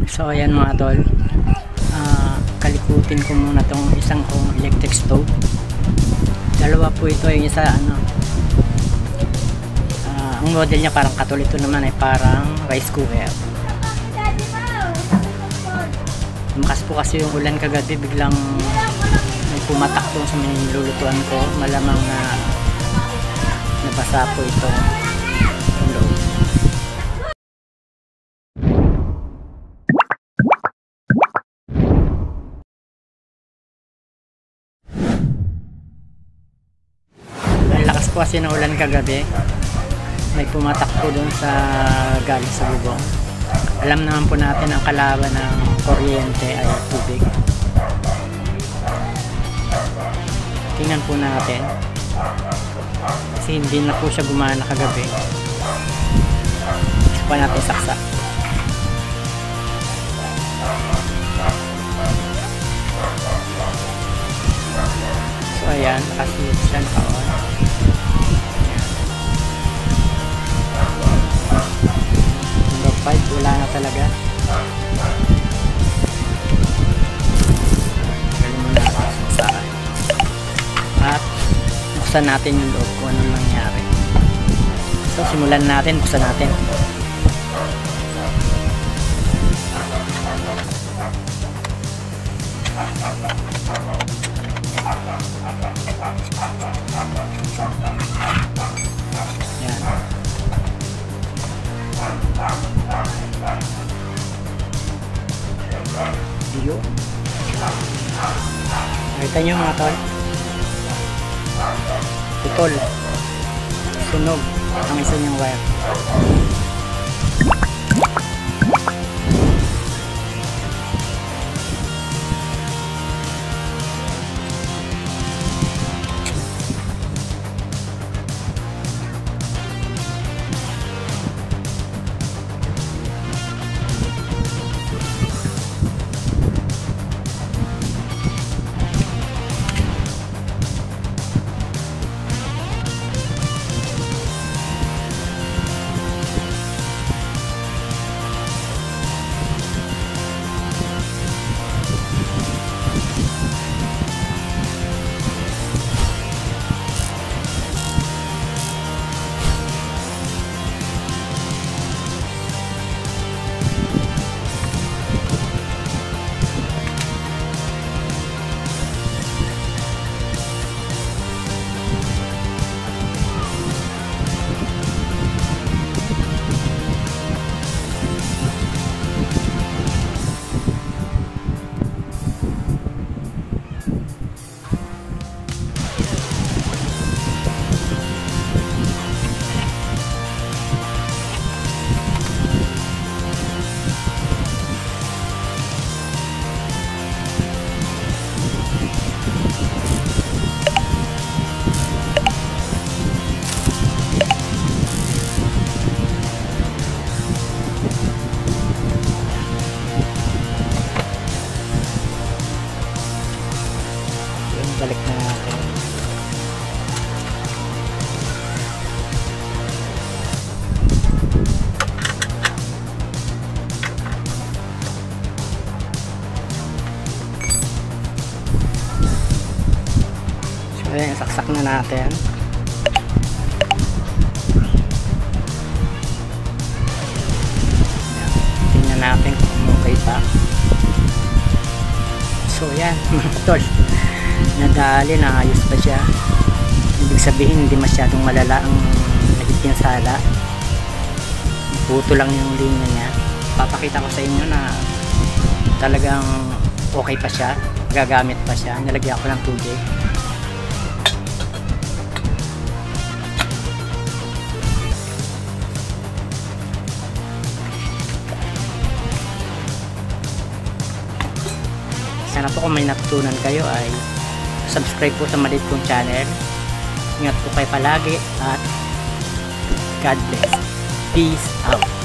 So ayan mga tol, kalikutin ko muna tong isang kong electric stove. Dalawa po ito, yung isa ang model niya parang katulad, ito naman ay parang rice cooker. Lumakas po kasi yung ulan kagabi, biglang may pumatak doon sa may nilulutuan ko. Malamang na nabasa po ito loob. Ang lakas po kasi ng ulan kagabi, may pumatak po doon sa galing sa bubong. Alam naman po natin ang kalaban ng kuryente ay tubig. Tingnan po natin kasi hindi na po siya gumana kagabi. Gusto pa natin saksak. So ayan, nakasunod siya, naka-on. Number 5, wala na talaga. Galing mo na saksakan. At buksan natin yung loob kung anong nangyari. So simulan natin, buksan natin. Yan. Diyo. Nakita nyo mga tol, putol, sunog ang isa niyang wire. Balik na natin. So ayan, saksak na natin. Ayan. Tingnan natin kung okay pa. So ayan mga tol, nadali, naayos pa siya. Ibig sabihin hindi masyadong malala ang naging sala, puto lang yung linya niya. Papakita ko sa inyo na talagang okay pa siya, gagamit pa siya. Nilagyan ko ng tubig. Sana po kung may natutunan kayo ay subscribe po sa maliit kong channel. Ingat po kayo palagi at God bless. Peace out.